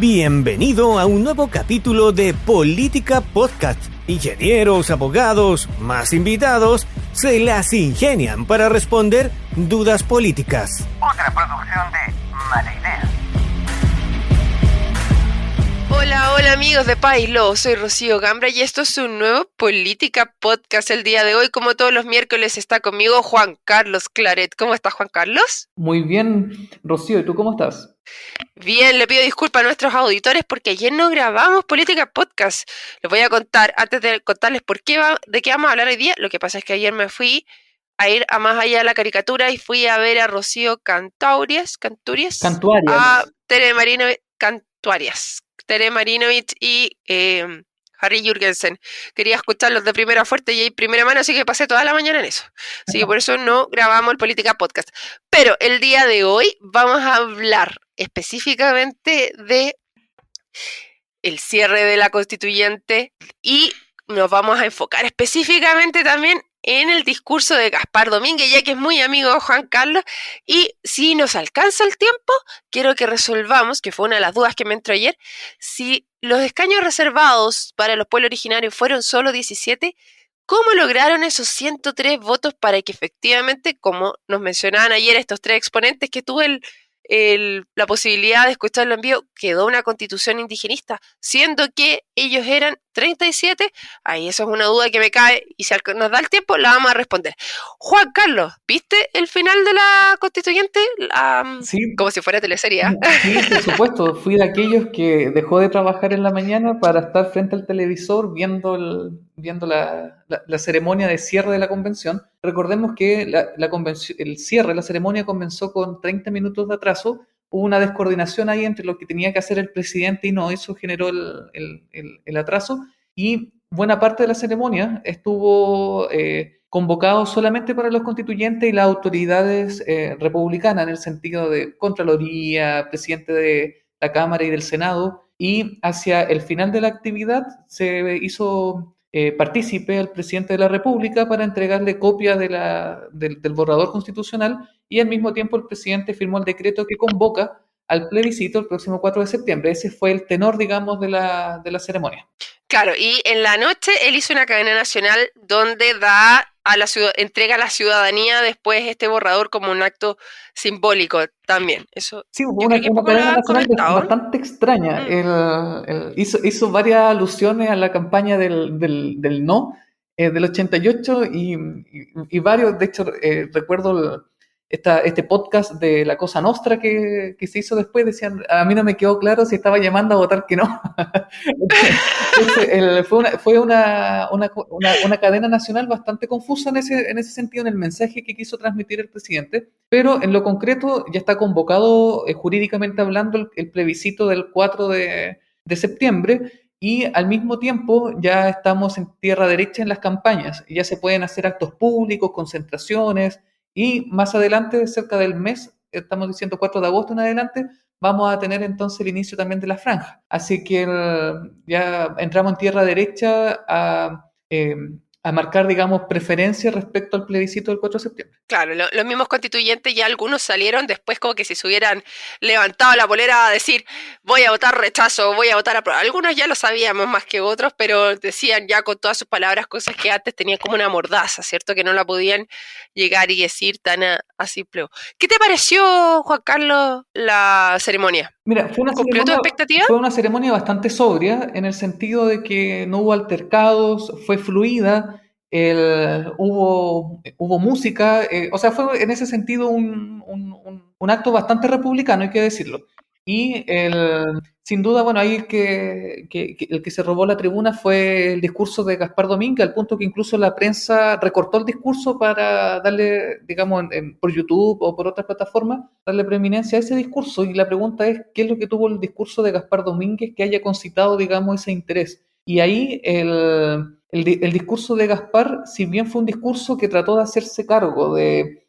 Bienvenido a un nuevo capítulo de Política Podcast. Ingenieros, abogados, más invitados, se las ingenian para responder dudas políticas. Otra producción de Mala Idea. Hola amigos de Pailo, soy Rocío Gambra y esto es un nuevo Política Podcast. El día de hoy, como todos los miércoles, está conmigo Juan Carlos Claret. ¿Cómo estás, Juan Carlos? Muy bien, Rocío, ¿y tú cómo estás? Bien, le pido disculpas a nuestros auditores porque ayer no grabamos Política Podcast. Les voy a contar, antes de contarles de qué vamos a hablar hoy día. Lo que pasa es que ayer me fui a ir a más allá de la caricatura y fui a ver a Rocío Cantuarias, a Tere Marinovich y Harry Jürgensen. Quería escucharlos de primera fuerte y primera mano, así que pasé toda la mañana en eso. Así que por eso no grabamos el Política Podcast. Pero el día de hoy vamos a hablar específicamente de el cierre de la Constituyente y nos vamos a enfocar específicamente también en el discurso de Gaspar Domínguez, ya que es muy amigo de Juan Carlos, y si nos alcanza el tiempo, quiero que resolvamos, que fue una de las dudas que me entró ayer, si los escaños reservados para los pueblos originarios fueron solo 17, ¿cómo lograron esos 103 votos para que efectivamente, como nos mencionaban ayer estos tres exponentes que tuve la posibilidad de escucharlo en vivo, quedó una constitución indigenista, siendo que ellos eran 37, ahí eso es una duda que me cae y si nos da el tiempo la vamos a responder. Juan Carlos, ¿viste el final de la constituyente? Sí. Como si fuera teleserie. Sí, por supuesto, fui de aquellos que dejó de trabajar en la mañana para estar frente al televisor viendo la ceremonia de cierre de la convención. Recordemos que la ceremonia comenzó con 30 minutos de atraso. Hubo una descoordinación ahí entre lo que tenía que hacer el presidente y no, eso generó el atraso. Y buena parte de la ceremonia estuvo convocado solamente para los constituyentes y las autoridades republicanas, en el sentido de Contraloría, presidente de la Cámara y del Senado. Y hacia el final de la actividad se hizo partícipe al presidente de la República para entregarle copia del borrador constitucional, y al mismo tiempo el presidente firmó el decreto que convoca al plebiscito el próximo 4 de septiembre. Ese fue el tenor, digamos, de la ceremonia. Claro, y en la noche él hizo una cadena nacional donde entrega a la ciudadanía después este borrador como un acto simbólico también. Eso, sí, hubo una cadena nacional bastante extraña. Hizo varias alusiones a la campaña del no, del 88 y varios, de hecho, recuerdo este podcast de La Cosa Nostra que se hizo después, decían, a mí no me quedó claro si estaba llamando a votar que no. Entonces, fue una cadena nacional bastante confusa en ese sentido, en el mensaje que quiso transmitir el presidente, pero en lo concreto ya está convocado jurídicamente hablando el plebiscito del 4 de septiembre, y al mismo tiempo ya estamos en tierra derecha en las campañas, ya se pueden hacer actos públicos, concentraciones. Y más adelante, cerca del mes, estamos diciendo 4 de agosto en adelante, vamos a tener entonces el inicio también de la franja. Así que ya entramos en tierra derecha a marcar, digamos, preferencia respecto al plebiscito del 4 de septiembre. Claro, los mismos constituyentes ya algunos salieron después como que si se hubieran levantado la polera a decir voy a votar rechazo, voy a votar apruebo. Algunos ya lo sabíamos más que otros, pero decían ya con todas sus palabras cosas que antes tenían como una mordaza, ¿cierto? Que no la podían llegar y decir tan a simple. ¿Qué te pareció, Juan Carlos, la ceremonia? Mira, ¿Cumplió tu expectativa? Fue una ceremonia bastante sobria, en el sentido de que no hubo altercados, fue fluida, hubo música, o sea, fue en ese sentido un acto bastante republicano, hay que decirlo. Y sin duda, bueno, ahí el que se robó la tribuna fue el discurso de Gaspar Domínguez, al punto que incluso la prensa recortó el discurso para darle, digamos, por YouTube o por otras plataformas, darle preeminencia a ese discurso. Y la pregunta es, ¿qué es lo que tuvo el discurso de Gaspar Domínguez que haya concitado, digamos, ese interés? Y ahí el discurso de Gaspar, si bien fue un discurso que trató de hacerse cargo de...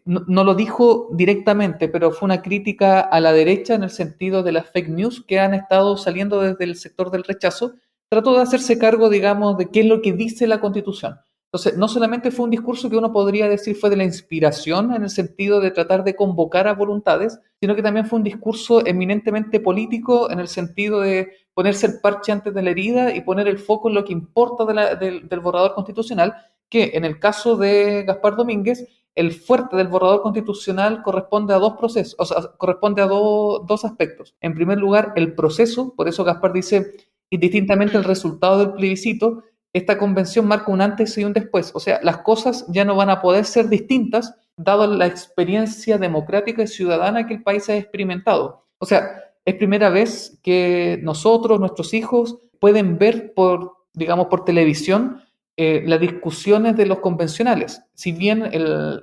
no lo dijo directamente, pero fue una crítica a la derecha en el sentido de las fake news que han estado saliendo desde el sector del rechazo. Trató de hacerse cargo, digamos, de qué es lo que dice la Constitución. Entonces, no solamente fue un discurso que uno podría decir fue de la inspiración en el sentido de tratar de convocar a voluntades, sino que también fue un discurso eminentemente político en el sentido de ponerse el parche antes de la herida y poner el foco en lo que importa del borrador constitucional, que en el caso de Gaspar Domínguez, el fuerte del borrador constitucional corresponde a dos procesos, o sea, corresponde a dos aspectos. En primer lugar, el proceso, por eso Gaspar dice, indistintamente el resultado del plebiscito, esta convención marca un antes y un después. O sea, las cosas ya no van a poder ser distintas dado la experiencia democrática y ciudadana que el país ha experimentado. O sea, es primera vez que nosotros, nuestros hijos, pueden ver digamos, por televisión las discusiones de los convencionales. Si bien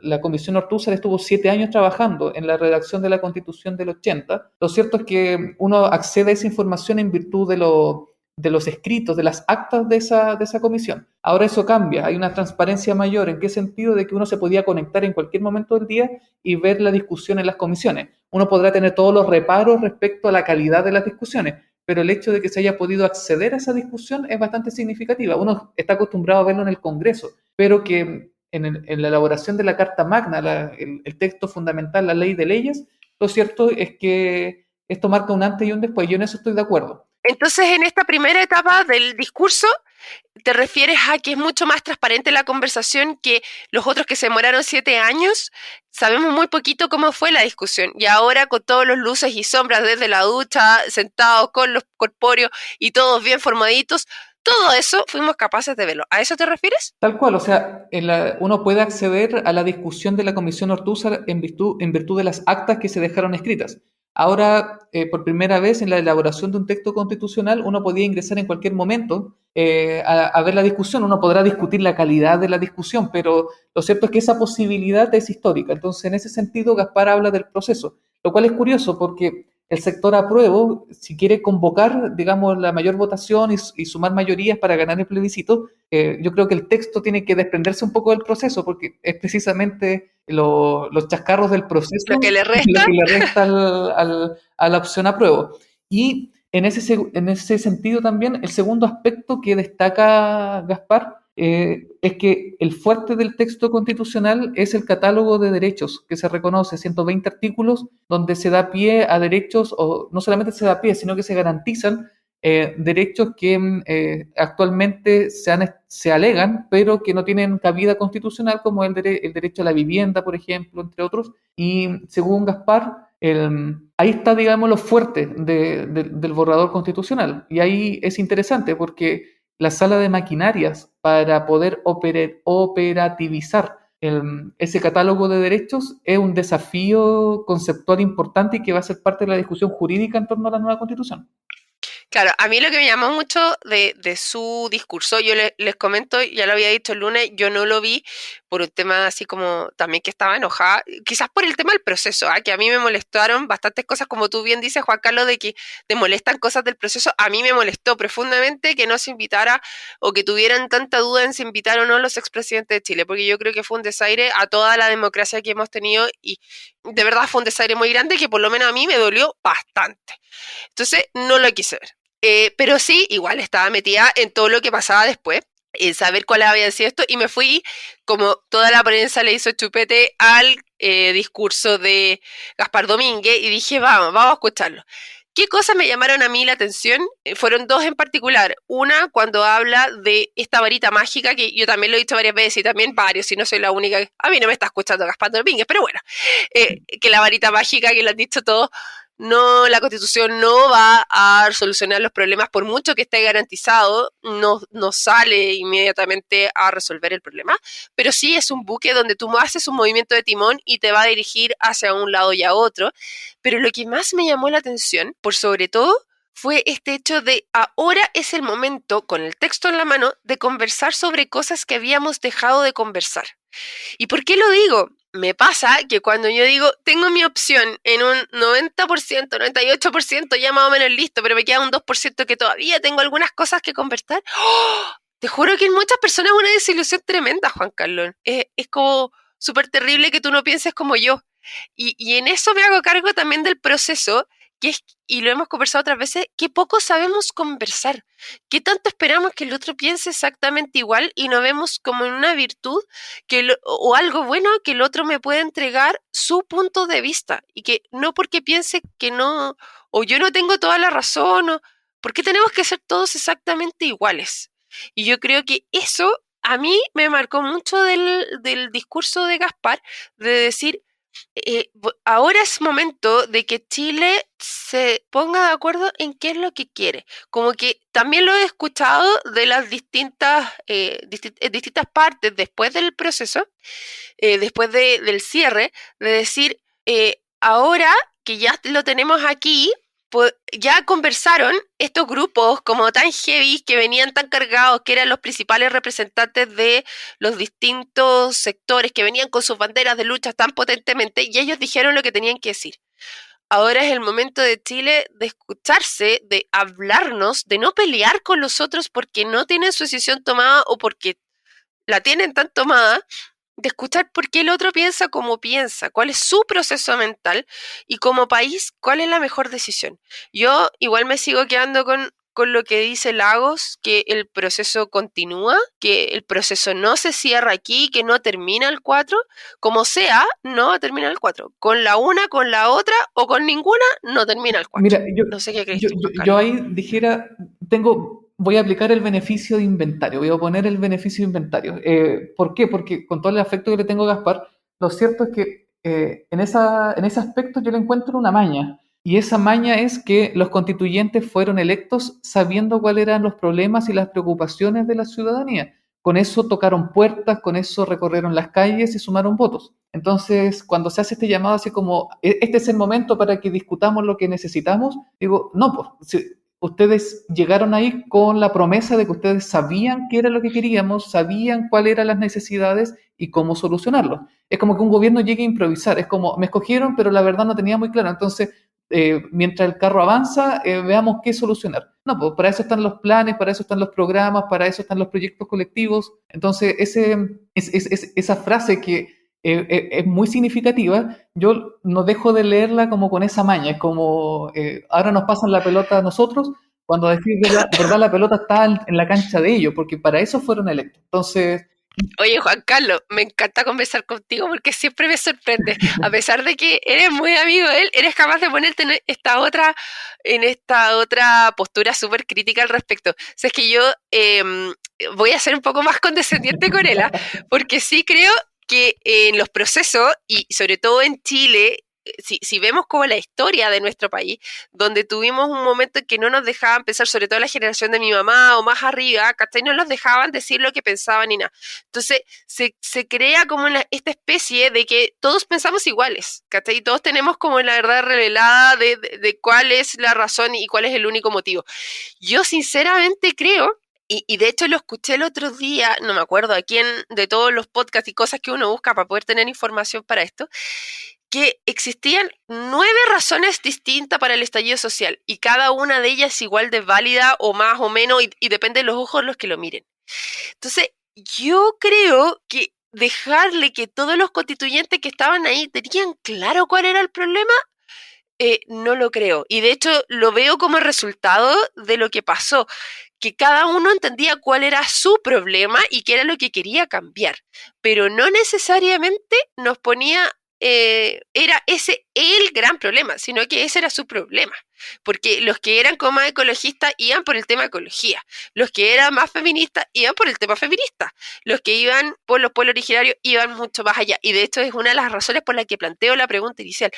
la Comisión Ortúzar estuvo 7 años trabajando en la redacción de la Constitución del 80, lo cierto es que uno accede a esa información en virtud de los escritos, de las actas de esa comisión. Ahora eso cambia, hay una transparencia mayor. ¿En qué sentido? De que uno se podía conectar en cualquier momento del día y ver la discusión en las comisiones. Uno podrá tener todos los reparos respecto a la calidad de las discusiones, pero el hecho de que se haya podido acceder a esa discusión es bastante significativa. Uno está acostumbrado a verlo en el Congreso, pero que en la elaboración de la Carta Magna, el texto fundamental, la ley de leyes, lo cierto es que esto marca un antes y un después. Yo en eso estoy de acuerdo. Entonces, en esta primera etapa del discurso, ¿te refieres a que es mucho más transparente la conversación que los otros que se demoraron 7 años? Sabemos muy poquito cómo fue la discusión y ahora con todos los luces y sombras desde la ducha, sentados con los corpóreos y todos bien formaditos, todo eso fuimos capaces de verlo. ¿A eso te refieres? Tal cual, o sea, uno puede acceder a la discusión de la Comisión Ortúzar en virtud de las actas que se dejaron escritas. Ahora, por primera vez en la elaboración de un texto constitucional, uno podía ingresar en cualquier momento a ver la discusión. Uno podrá discutir la calidad de la discusión, pero lo cierto es que esa posibilidad es histórica. Entonces, en ese sentido, Gaspar habla del proceso, lo cual es curioso porque el sector apruebo, si quiere convocar, digamos, la mayor votación y sumar mayorías para ganar el plebiscito, yo creo que el texto tiene que desprenderse un poco del proceso, porque es precisamente los chascarros del proceso lo que le resta, a la opción apruebo. Y en ese sentido también, el segundo aspecto que destaca Gaspar es que el fuerte del texto constitucional es el catálogo de derechos que se reconoce, 120 artículos donde se da pie a derechos, o no solamente se da pie, sino que se garantizan derechos que actualmente se alegan, pero que no tienen cabida constitucional, como el derecho a la vivienda, por ejemplo, entre otros. Y según Gaspar, ahí está, digamos, lo fuerte del borrador constitucional. Y ahí es interesante porque la sala de maquinarias para poder operativizar ese catálogo de derechos es un desafío conceptual importante y que va a ser parte de la discusión jurídica en torno a la nueva Constitución. Claro, a mí lo que me llamó mucho de su discurso, yo les comento, ya lo había dicho el lunes, yo no lo vi por un tema así como también que estaba enojada, quizás por el tema del proceso, que a mí me molestaron bastantes cosas, como tú bien dices, Juan Carlos, de que te molestan cosas del proceso. A mí me molestó profundamente que no se invitara o que tuvieran tanta duda en si invitar o no los expresidentes de Chile, porque yo creo que fue un desaire a toda la democracia que hemos tenido y de verdad fue un desaire muy grande que por lo menos a mí me dolió bastante. Entonces no lo quise ver. Pero sí, igual estaba metida en todo lo que pasaba después, en saber cuál había sido esto, y me fui, como toda la prensa le hizo chupete al discurso de Gaspar Domínguez, y dije, vamos a escucharlo. ¿Qué cosas me llamaron a mí la atención? Fueron dos en particular. Una, cuando habla de esta varita mágica, que yo también lo he dicho varias veces, y también varios, y no soy la única. A mí no me está escuchando Gaspar Domínguez, pero bueno, que la varita mágica, que lo han dicho todos, no, la Constitución no va a solucionar los problemas por mucho que esté garantizado, no sale inmediatamente a resolver el problema, pero sí es un buque donde tú haces un movimiento de timón y te va a dirigir hacia un lado y a otro. Pero lo que más me llamó la atención, por sobre todo, fue este hecho de ahora es el momento, con el texto en la mano, de conversar sobre cosas que habíamos dejado de conversar. ¿Y por qué lo digo? Me pasa que cuando yo digo, tengo mi opción en un 90%, 98%, ya más o menos listo, pero me queda un 2% que todavía tengo algunas cosas que conversar, ¡oh! Te juro que en muchas personas es una desilusión tremenda, Juan Carlos. Es como súper terrible que tú no pienses como yo. Y en eso me hago cargo también del proceso, y lo hemos conversado otras veces, que poco sabemos conversar, que tanto esperamos que el otro piense exactamente igual y no vemos como una virtud o algo bueno que el otro me puede entregar su punto de vista, y que no porque piense que no, o yo no tengo toda la razón, o porque tenemos que ser todos exactamente iguales. Y yo creo que eso a mí me marcó mucho del discurso de Gaspar, de decir, ahora es momento de que Chile se ponga de acuerdo en qué es lo que quiere. Como que también lo he escuchado de las distintas partes después del proceso, después del cierre, de decir, ahora que ya lo tenemos aquí, pues ya conversaron estos grupos como tan heavy, que venían tan cargados, que eran los principales representantes de los distintos sectores, que venían con sus banderas de lucha tan potentemente, y ellos dijeron lo que tenían que decir. Ahora es el momento de Chile de escucharse, de hablarnos, de no pelear con los otros porque no tienen su decisión tomada o porque la tienen tan tomada, de escuchar por qué el otro piensa como piensa, cuál es su proceso mental, y como país, cuál es la mejor decisión. Yo igual me sigo quedando con lo que dice Lagos, que el proceso continúa, que el proceso no se cierra aquí, que no termina el 4, como sea, no va a terminar el 4. Con la una, con la otra o con ninguna, no termina el 4. Mira, No sé qué crees yo, tú, yo, Juan yo Carlos. ahí dijera, voy a aplicar el beneficio de inventario, voy a poner el beneficio de inventario. ¿Por qué? Porque con todo el afecto que le tengo a Gaspar, lo cierto es que en ese aspecto yo le encuentro una maña. Y esa maña es que los constituyentes fueron electos sabiendo cuáles eran los problemas y las preocupaciones de la ciudadanía. Con eso tocaron puertas, con eso recorrieron las calles y sumaron votos. Entonces, cuando se hace este llamado así como, este es el momento para que discutamos lo que necesitamos, digo, no, pues, si ustedes llegaron ahí con la promesa de que ustedes sabían qué era lo que queríamos, sabían cuáles eran las necesidades y cómo solucionarlo. Es como que un gobierno llegue a improvisar, es como, me escogieron, pero la verdad no tenía muy claro, entonces mientras el carro avanza, veamos qué solucionar. No, pues para eso están los planes, para eso están los programas, para eso están los proyectos colectivos. Entonces, esa frase que es muy significativa, yo no dejo de leerla como con esa maña, es como, ahora nos pasan la pelota a nosotros, cuando decir verdad, la pelota está en la cancha de ellos, porque para eso fueron electos. Entonces, Oye, Juan Carlos, me encanta conversar contigo porque siempre me sorprende. A pesar de que eres muy amigo de él, eres capaz de ponerte en esta otra postura súper crítica al respecto. O sea, es que yo voy a ser un poco más condescendiente con él, porque sí creo que en los procesos, y sobre todo en Chile, si vemos como la historia de nuestro país, donde tuvimos un momento en que no nos dejaban pensar, sobre todo la generación de mi mamá o más arriba, ¿cachai? No nos dejaban decir lo que pensaban ni nada. Entonces se crea como esta especie de que todos pensamos iguales, ¿cachai? Todos tenemos como la verdad revelada de cuál es la razón y cuál es el único motivo. Yo sinceramente creo, y de hecho lo escuché el otro día, no me acuerdo a quién, de todos los podcasts y cosas que uno busca para poder tener información para esto, que existían 9 razones distintas para el estallido social, y cada una de ellas igual de válida o más o menos, y depende de los ojos los que lo miren. Entonces, yo creo que dejarle que todos los constituyentes que estaban ahí tenían claro cuál era el problema, no lo creo. Y de hecho lo veo como resultado de lo que pasó, que cada uno entendía cuál era su problema y qué era lo que quería cambiar, pero no necesariamente nos ponía, era ese el gran problema, sino que ese era su problema, porque los que eran como más ecologistas iban por el tema ecología, los que eran más feministas iban por el tema feminista, los que iban por los pueblos originarios iban mucho más allá, y de hecho es una de las razones por las que planteo la pregunta inicial.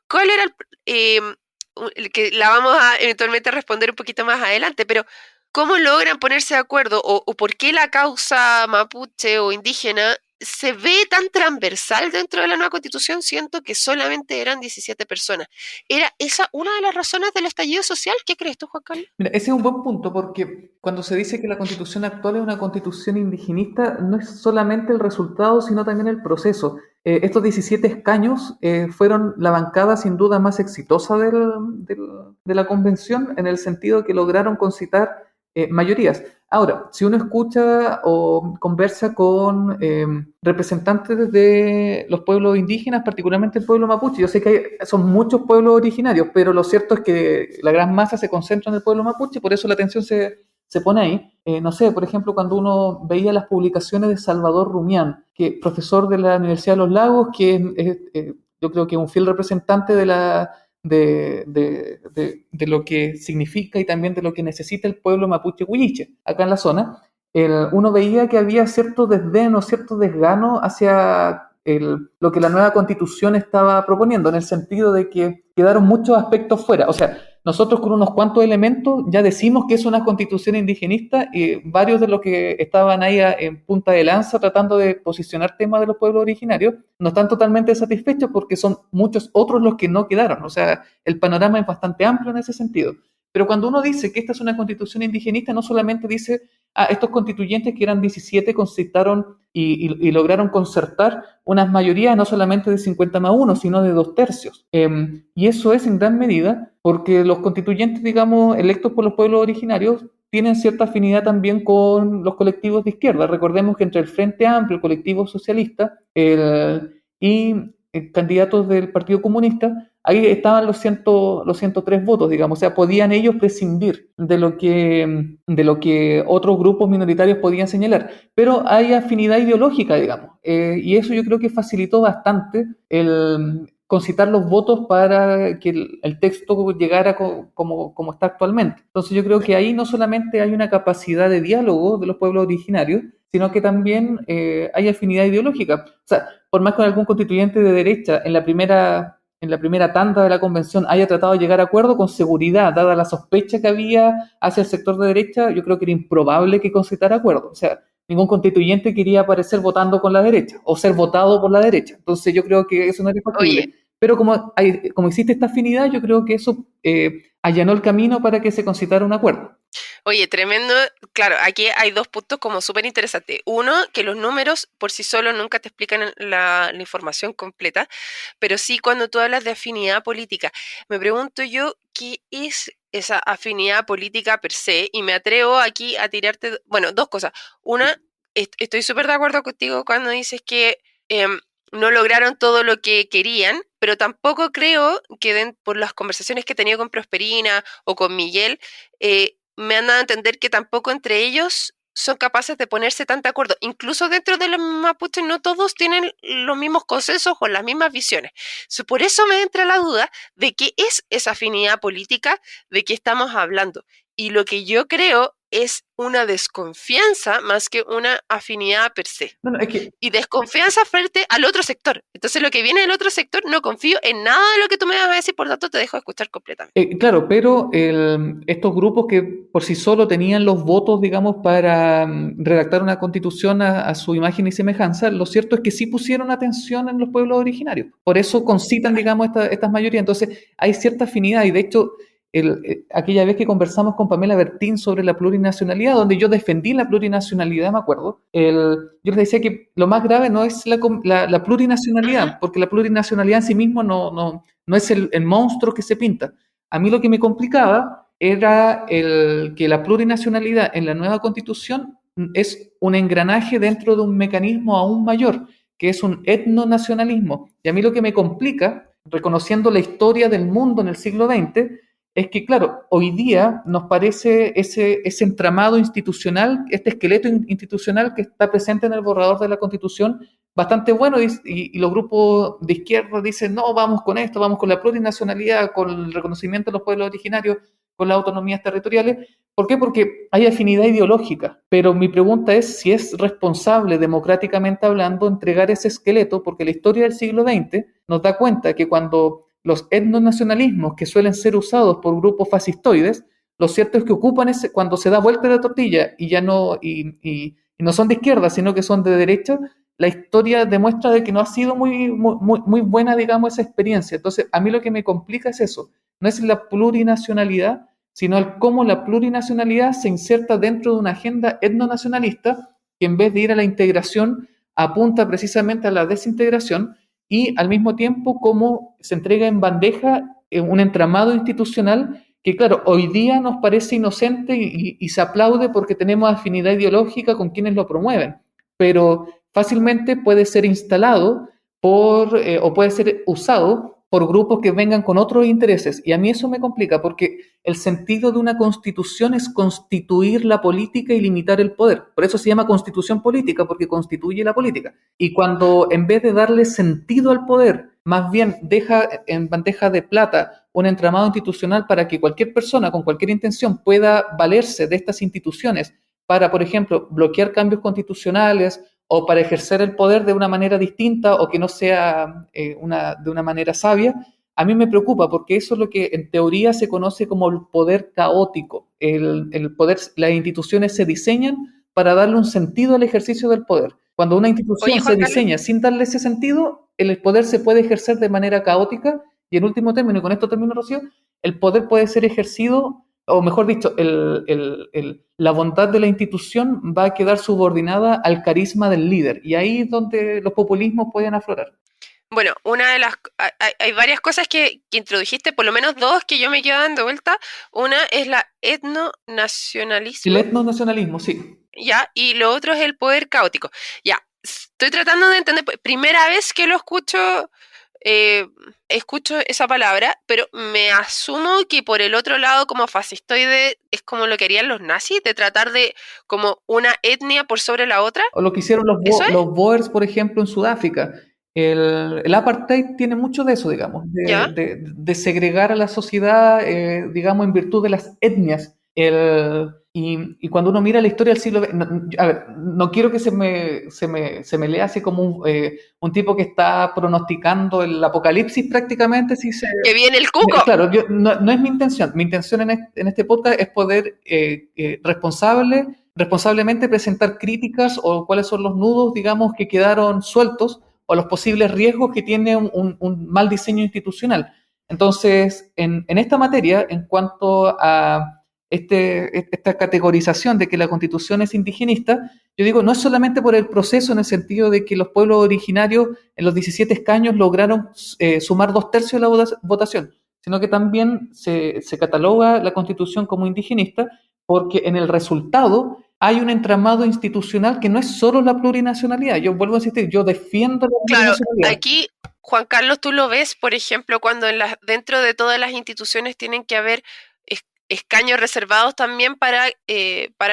¿Cuál era el que la vamos a eventualmente responder un poquito más adelante, pero cómo logran ponerse de acuerdo, o por qué la causa mapuche o indígena se ve tan transversal dentro de la nueva constitución? Siento que solamente eran 17 personas. ¿Era esa una de las razones del estallido social? ¿Qué crees tú, Juan Carlos? mira, ese es un buen punto porque cuando se dice que la constitución actual es una constitución indigenista, no es solamente el resultado, sino también el proceso. Estos 17 escaños fueron la bancada sin duda más exitosa de la convención, en el sentido que lograron concitar mayorías. Ahora, si uno escucha o conversa con representantes de los pueblos indígenas, particularmente el pueblo mapuche, yo sé que son muchos pueblos originarios, pero lo cierto es que la gran masa se concentra en el pueblo mapuche, por eso la atención se pone ahí. No sé, por ejemplo, cuando uno veía las publicaciones de Salvador Rumián, que es profesor de la Universidad de los Lagos, que yo creo que es un fiel representante de lo que significa y también de lo que necesita el pueblo mapuche huilliche acá en la zona, uno veía que había cierto desdén o cierto desgano hacia lo que la nueva constitución estaba proponiendo, en el sentido de que quedaron muchos aspectos fuera. O sea, nosotros con unos cuantos elementos ya decimos que es una constitución indigenista y varios de los que estaban ahí en punta de lanza tratando de posicionar temas de los pueblos originarios no están totalmente satisfechos porque son muchos otros los que no quedaron. O sea, el panorama es bastante amplio en ese sentido. Pero cuando uno dice que esta es una constitución indigenista, no solamente dice, estos constituyentes que eran 17 concitaron y lograron concertar unas mayorías no solamente de 50+1, sino de 2/3. Y eso es en gran medida porque los constituyentes, digamos, electos por los pueblos originarios, tienen cierta afinidad también con los colectivos de izquierda. Recordemos que entre el Frente Amplio, el colectivo socialista y candidatos del Partido Comunista, ahí estaban los 103 votos, digamos. O sea, podían ellos prescindir de lo que otros grupos minoritarios podían señalar. Pero hay afinidad ideológica, digamos. Y eso yo creo que facilitó bastante el concitar los votos para que el texto llegara como está actualmente. Entonces yo creo que ahí no solamente hay una capacidad de diálogo de los pueblos originarios, sino que también hay afinidad ideológica. O sea, por más que algún constituyente de derecha en la primera tanda de la convención haya tratado de llegar a acuerdo, con seguridad, dada la sospecha que había hacia el sector de derecha, yo creo que era improbable que concitara acuerdo. O sea, ningún constituyente quería aparecer votando con la derecha o ser votado por la derecha. Entonces yo creo que eso no era factible. Oye, Pero como existe esta afinidad, yo creo que eso allanó el camino para que se concitara un acuerdo. Oye, tremendo. Claro, aquí hay dos puntos como súper interesantes. Uno, que los números por sí solos nunca te explican la información completa, pero sí cuando tú hablas de afinidad política. Me pregunto yo, ¿qué es esa afinidad política per se? Y me atrevo aquí a tirarte, bueno, dos cosas. Una, estoy súper de acuerdo contigo cuando dices que no lograron todo lo que querían, pero tampoco creo que por las conversaciones que he tenido con Prosperina o con Miguel, me han dado a entender que tampoco entre ellos son capaces de ponerse tan de acuerdo. Incluso dentro de los mapuches no todos tienen los mismos consensos o las mismas visiones. Por eso me entra la duda de qué es esa afinidad política de que estamos hablando. Y lo que yo creo es una desconfianza más que una afinidad per se. No, es que Y desconfianza frente al otro sector. Entonces lo que viene del otro sector no confío en nada de lo que tú me vas a decir, por lo tanto te dejo escuchar completamente. Claro, pero estos grupos que por sí solo tenían los votos, digamos, para redactar una constitución a su imagen y semejanza, lo cierto es que sí pusieron atención en los pueblos originarios. Por eso concitan, digamos, estas mayorías. Entonces hay cierta afinidad y de hecho aquella vez que conversamos con Pamela Bertín sobre la plurinacionalidad, donde yo defendí la plurinacionalidad, me acuerdo, yo les decía que lo más grave no es la plurinacionalidad, porque la plurinacionalidad en sí mismo no es el monstruo que se pinta. A mí lo que me complicaba era que la plurinacionalidad en la nueva constitución es un engranaje dentro de un mecanismo aún mayor, que es un etnonacionalismo. Y a mí lo que me complica, reconociendo la historia del mundo en el siglo XX, es que, claro, hoy día nos parece ese entramado institucional, este esqueleto institucional que está presente en el borrador de la Constitución, bastante bueno, y los grupos de izquierda dicen, no, vamos con esto, vamos con la plurinacionalidad, con el reconocimiento de los pueblos originarios, con las autonomías territoriales. ¿Por qué? Porque hay afinidad ideológica, pero mi pregunta es si es responsable, democráticamente hablando, entregar ese esqueleto, porque la historia del siglo XX nos da cuenta que cuando los etnonacionalismos que suelen ser usados por grupos fascistoides, lo cierto es que ocupan cuando se da vuelta la tortilla y ya no, y no son de izquierda, sino que son de derecha, la historia demuestra de que no ha sido muy buena, digamos, esa experiencia. Entonces, a mí lo que me complica es eso, no es la plurinacionalidad, sino el cómo la plurinacionalidad se inserta dentro de una agenda etnonacionalista que en vez de ir a la integración, apunta precisamente a la desintegración, y al mismo tiempo cómo se entrega en bandeja un entramado institucional que claro, hoy día nos parece inocente y se aplaude porque tenemos afinidad ideológica con quienes lo promueven, pero fácilmente puede ser instalado o puede ser usado por grupos que vengan con otros intereses. Y a mí eso me complica porque el sentido de una constitución es constituir la política y limitar el poder. Por eso se llama constitución política, porque constituye la política. Y cuando en vez de darle sentido al poder, más bien deja en bandeja de plata un entramado institucional para que cualquier persona con cualquier intención pueda valerse de estas instituciones para, por ejemplo, bloquear cambios constitucionales o para ejercer el poder de una manera distinta o que no sea de una manera sabia, a mí me preocupa porque eso es lo que en teoría se conoce como el poder caótico. El poder, las instituciones se diseñan para darle un sentido al ejercicio del poder. Cuando una institución se diseña sin darle ese sentido, el poder se puede ejercer de manera caótica y en último término, y con esto termino, Rocío, el poder puede ser ejercido, o mejor dicho, la bondad de la institución va a quedar subordinada al carisma del líder y ahí es donde los populismos pueden aflorar. Bueno, hay varias cosas que introdujiste, por lo menos dos que yo me quedo dando vuelta. Una es la etnonacionalismo. El etnonacionalismo, sí. Ya, y lo otro es el poder caótico. Ya, estoy tratando de entender, primera vez que lo escucho esa palabra, pero me asumo que por el otro lado, como fascistoide, es como lo que harían los nazis, de tratar de como una etnia por sobre la otra. O lo que hicieron los Boers, por ejemplo, en Sudáfrica. El apartheid tiene mucho de eso, digamos, de segregar a la sociedad, digamos, en virtud de las etnias. Y cuando uno mira la historia del siglo XX, no quiero que se me lea así como un tipo que está pronosticando el apocalipsis prácticamente. ¡Que viene el cuco! Claro, no es mi intención. Mi intención en este podcast es poder responsablemente presentar críticas o cuáles son los nudos, digamos, que quedaron sueltos o los posibles riesgos que tiene un mal diseño institucional. Entonces, en esta materia, en cuanto a esta categorización de que la Constitución es indigenista, yo digo, no es solamente por el proceso en el sentido de que los pueblos originarios en los 17 escaños lograron sumar 2/3 de la votación, sino que también se cataloga la Constitución como indigenista porque en el resultado hay un entramado institucional que no es solo la plurinacionalidad. Yo vuelvo a insistir, yo defiendo la plurinacionalidad. Claro, aquí, Juan Carlos, tú lo ves, por ejemplo, cuando dentro de todas las instituciones tienen que haber escaños reservados también para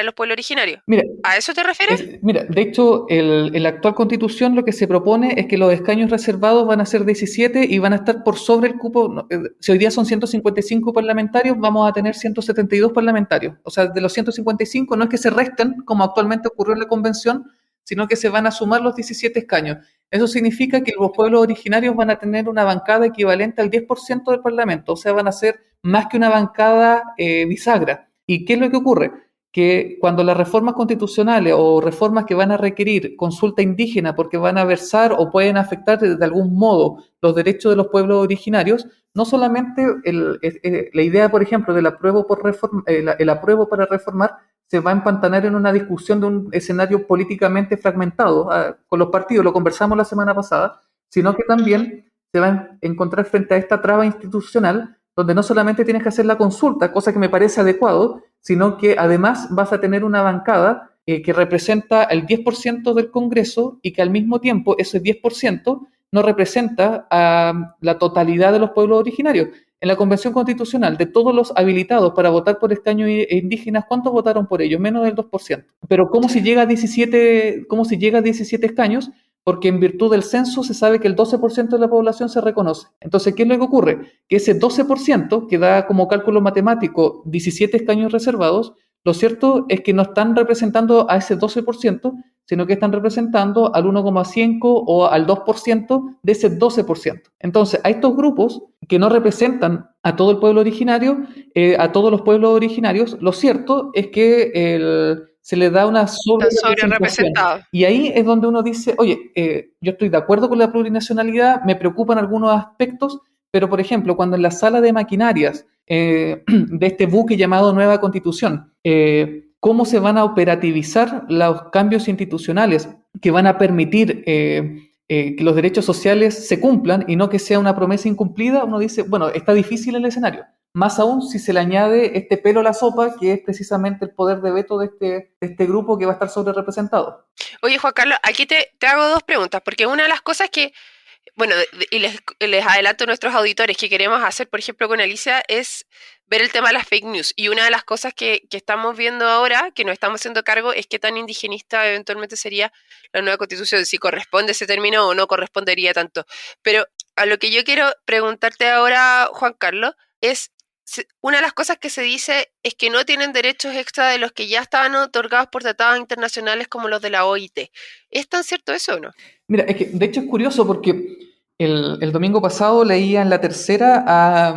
los pueblos originarios. Mira, ¿a eso te refieres? Mira, de hecho, en la actual Constitución lo que se propone es que los escaños reservados van a ser 17 y van a estar por sobre el cupo. Si hoy día son 155 parlamentarios, vamos a tener 172 parlamentarios. O sea, de los 155 no es que se resten, como actualmente ocurrió en la Convención, sino que se van a sumar los 17 escaños. Eso significa que los pueblos originarios van a tener una bancada equivalente al 10% del Parlamento, o sea, van a ser más que una bancada bisagra. ¿Y qué es lo que ocurre? Que cuando las reformas constitucionales o reformas que van a requerir consulta indígena porque van a versar o pueden afectar de algún modo los derechos de los pueblos originarios, no solamente la idea, por ejemplo, del apruebo para reformar, se va a empantanar en una discusión de un escenario políticamente fragmentado con los partidos, lo conversamos la semana pasada, sino que también se va a encontrar frente a esta traba institucional donde no solamente tienes que hacer la consulta, cosa que me parece adecuado, sino que además vas a tener una bancada que representa el 10% del Congreso y que al mismo tiempo ese 10% no representa a la totalidad de los pueblos originarios. En la Convención Constitucional, de todos los habilitados para votar por escaños indígenas, ¿cuántos votaron por ellos? Menos del 2%. Pero ¿cómo se llega a 17 escaños? Porque en virtud del censo se sabe que el 12% de la población se reconoce. Entonces, ¿qué es lo que ocurre? Que ese 12%, que da como cálculo matemático 17 escaños reservados, lo cierto es que no están representando a ese 12%, sino que están representando al 1,5% o al 2% de ese 12%. Entonces, a estos grupos que no representan a todo el pueblo originario, a todos los pueblos originarios, lo cierto es que se le da una sobrerepresentación. Y ahí es donde uno dice, oye, yo estoy de acuerdo con la plurinacionalidad, me preocupan algunos aspectos, pero por ejemplo, cuando en la sala de maquinarias de este buque llamado Nueva Constitución, cómo se van a operativizar los cambios institucionales que van a permitir que los derechos sociales se cumplan y no que sea una promesa incumplida, uno dice, bueno, está difícil el escenario. más aún si se le añade este pelo a la sopa, que es precisamente el poder de veto de este grupo que va a estar sobre representado. Oye, Juan Carlos, aquí te hago dos preguntas, porque una de las cosas que, bueno, y les adelanto a nuestros auditores que queremos hacer, por ejemplo, con Alicia, es ver el tema de las fake news. Y una de las cosas que estamos viendo ahora, que nos estamos haciendo cargo, es qué tan indigenista eventualmente sería la nueva constitución, si corresponde ese término o no correspondería tanto. Pero a lo que yo quiero preguntarte ahora, Juan Carlos, es, una de las cosas que se dice es que no tienen derechos extra de los que ya estaban otorgados por tratados internacionales como los de la OIT. ¿Es tan cierto eso o no? Mira, es que de hecho es curioso porque el domingo pasado leía en La Tercera a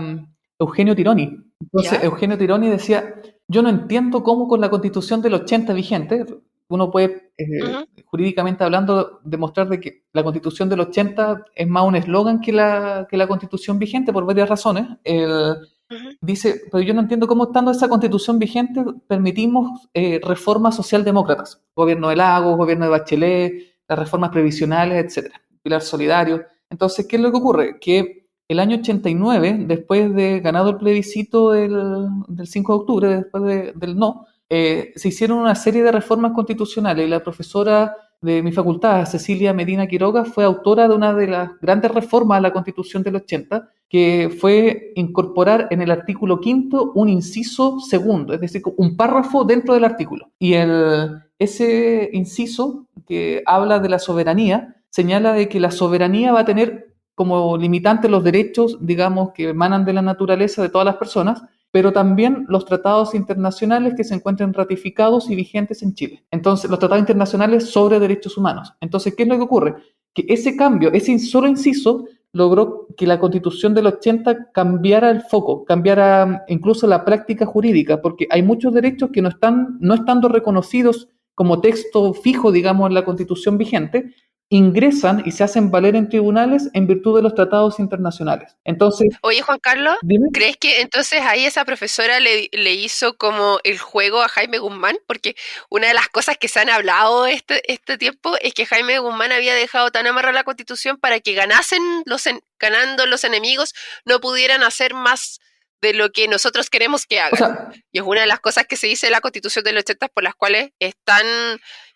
Eugenio Tironi. Entonces, ¿Ya? Eugenio Tironi decía, yo no entiendo cómo con la Constitución del 80 vigente, uno puede, Ujú, jurídicamente hablando, demostrar de que la Constitución del 80 es más un eslogan que la Constitución vigente por varias razones. ujú. Dice, pero yo no entiendo cómo estando esa Constitución vigente permitimos reformas socialdemócratas, gobierno de Lagos, gobierno de Bachelet, las reformas previsionales, etcétera, Pilar Solidario. Entonces, ¿qué es lo que ocurre? Que el año 89, después de ganado el plebiscito del 5 de octubre, después del no, se hicieron una serie de reformas constitucionales y la profesora de mi facultad, Cecilia Medina Quiroga, fue autora de una de las grandes reformas a la Constitución del 80, que fue incorporar en el artículo quinto un inciso segundo, es decir, un párrafo dentro del artículo. Y ese inciso que habla de la soberanía señala de que la soberanía va a tener como limitante los derechos, digamos, que emanan de la naturaleza de todas las personas, pero también los tratados internacionales que se encuentren ratificados y vigentes en Chile. Entonces, los tratados internacionales sobre derechos humanos. Entonces, ¿qué es lo que ocurre? Que ese cambio, ese solo inciso, logró que la Constitución del 80 cambiara el foco, cambiara incluso la práctica jurídica, porque hay muchos derechos que no estando reconocidos como texto fijo, digamos, en la Constitución vigente, ingresan y se hacen valer en tribunales en virtud de los tratados internacionales. Entonces, Oye, Juan Carlos, dime. ¿crees que entonces ahí esa profesora le hizo como el juego a Jaime Guzmán? Porque una de las cosas que se han hablado este tiempo es que Jaime Guzmán había dejado tan amarrada la Constitución para que ganando los enemigos no pudieran hacer más de lo que nosotros queremos que O hagan. sea, Y es una de las cosas que se dice en la Constitución del 80 por las cuales es tan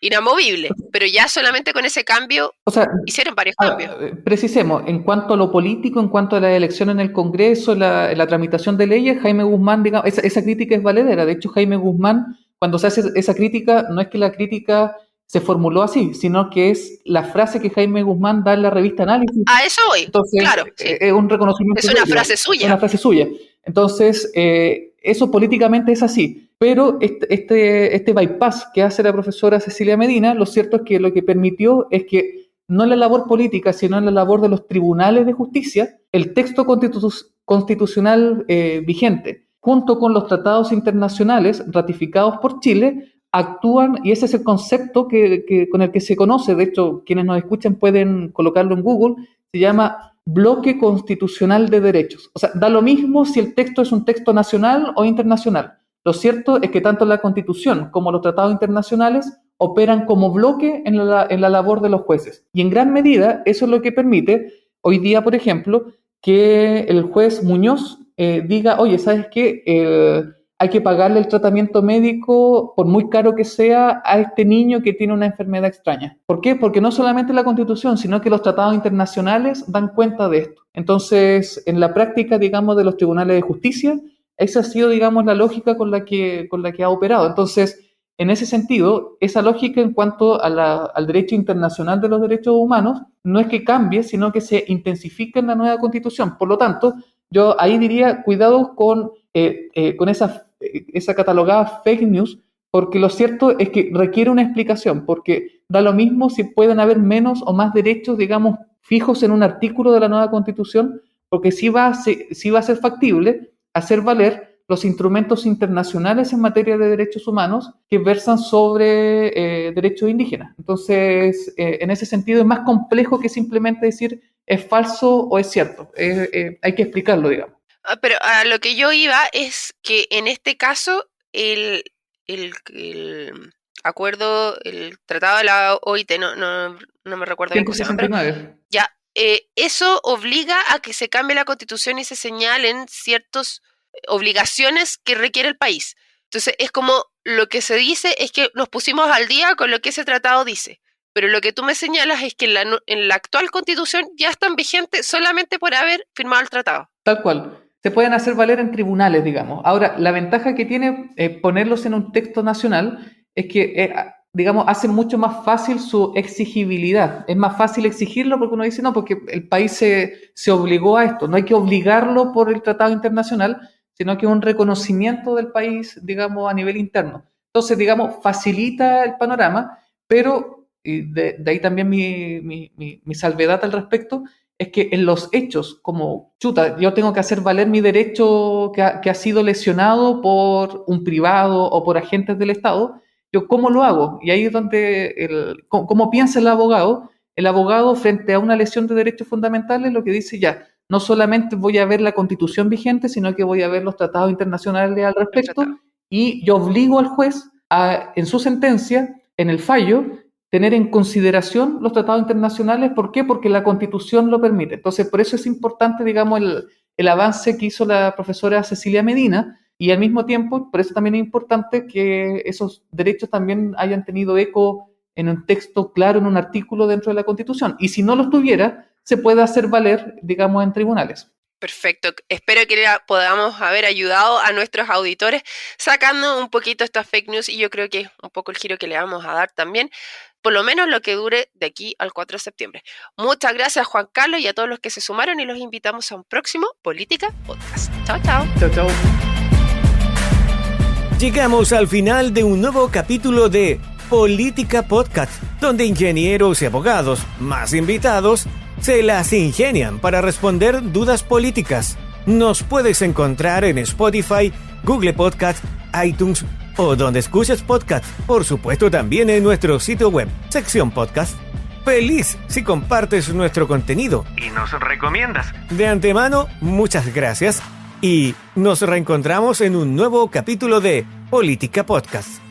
inamovible. Pero ya solamente con ese cambio o sea, hicieron varios cambios. precisemos, en cuanto a lo político, en cuanto a la elección en el Congreso, la tramitación de leyes, Jaime Guzmán, digamos, esa crítica es valedera. De hecho, Jaime Guzmán, cuando se hace esa crítica, no es que la crítica se formuló así, sino que es la frase que Jaime Guzmán da en la revista Análisis. A eso voy, Entonces, claro, sí. es un reconocimiento. Es una previo, frase es suya. una frase suya. Entonces, eso políticamente es así. Pero este bypass que hace la profesora Cecilia Medina, lo cierto es que lo que permitió es que no en la labor política, sino en la labor de los tribunales de justicia, el texto constitucional vigente, junto con los tratados internacionales ratificados por Chile, actúan, y ese es el concepto con el que se conoce, de hecho, quienes nos escuchan pueden colocarlo en Google, se llama bloque constitucional de derechos. O sea, da lo mismo si el texto es un texto nacional o internacional. Lo cierto es que tanto la Constitución como los tratados internacionales operan como bloque en la labor de los jueces. Y en gran medida eso es lo que permite hoy día, por ejemplo, que el juez Muñoz diga, oye, ¿sabes qué? Hay que pagarle el tratamiento médico, por muy caro que sea, a este niño que tiene una enfermedad extraña. ¿Por qué? Porque no solamente la Constitución, sino que los tratados internacionales dan cuenta de esto. Entonces, en la práctica, digamos, de los tribunales de justicia, esa ha sido, digamos, la lógica con la que ha operado. Entonces, en ese sentido, esa lógica en cuanto al derecho internacional de los derechos humanos no es que cambie, sino que se intensifica en la nueva Constitución. Por lo tanto, yo ahí diría, cuidado con esa catalogada fake news, porque lo cierto es que requiere una explicación, porque da lo mismo si pueden haber menos o más derechos, digamos, fijos en un artículo de la nueva Constitución, porque sí va a ser factible hacer valer los instrumentos internacionales en materia de derechos humanos que versan sobre derechos indígenas. Entonces, en ese sentido es más complejo que simplemente decir es falso o es cierto. Hay que explicarlo, digamos. Pero a lo que yo iba es que en este caso el acuerdo, el tratado de la OIT, no me recuerdo bien cómo se llama, pero 169. ya, eso obliga a que se cambie la Constitución y se señalen ciertos obligaciones que requiere el país. Entonces es como lo que se dice es que nos pusimos al día con lo que ese tratado dice. Pero lo que tú me señalas es que en la actual Constitución ya están vigentes solamente por haber firmado el tratado. Tal cual. Se pueden hacer valer en tribunales, digamos. Ahora, la ventaja que tiene ponerlos en un texto nacional es que, digamos, hace mucho más fácil su exigibilidad. Es más fácil exigirlo porque uno dice, no, porque el país se obligó a esto. No hay que obligarlo por el tratado internacional, sino que un reconocimiento del país, digamos, a nivel interno. Entonces, digamos, facilita el panorama, pero y de ahí también mi salvedad al respecto, es que en los hechos, como, chuta, yo tengo que hacer valer mi derecho que ha sido lesionado por un privado o por agentes del Estado, yo ¿cómo lo hago? Y ahí es donde, ¿cómo piensa el abogado? El abogado frente a una lesión de derechos fundamentales lo que dice ya, no solamente voy a ver la Constitución vigente, sino que voy a ver los tratados internacionales al respecto y yo obligo al juez a, en su sentencia, en el fallo, tener en consideración los tratados internacionales. ¿Por qué? Porque la Constitución lo permite. Entonces, por eso es importante, digamos, el avance que hizo la profesora Cecilia Medina y al mismo tiempo, por eso también es importante que esos derechos también hayan tenido eco en un texto claro, en un artículo dentro de la Constitución. Y si no los tuviera, se puede hacer valer, digamos, en tribunales. Perfecto. Espero que podamos haber ayudado a nuestros auditores sacando un poquito estas fake news y yo creo que es un poco el giro que le vamos a dar también, por lo menos lo que dure de aquí al 4 de septiembre. Muchas gracias, Juan Carlos, y a todos los que se sumaron y los invitamos a un próximo Política Podcast. Chao, chao. Chao, chao. Llegamos al final de un nuevo capítulo de Política Podcast, donde ingenieros y abogados, más invitados, se las ingenian para responder dudas políticas. Nos puedes encontrar en Spotify, Google Podcast, iTunes o donde escuches podcast. Por supuesto también en nuestro sitio web, sección podcast. Feliz si compartes nuestro contenido Y nos recomiendas. De antemano, muchas gracias y nos reencontramos en un nuevo capítulo de Política Podcast.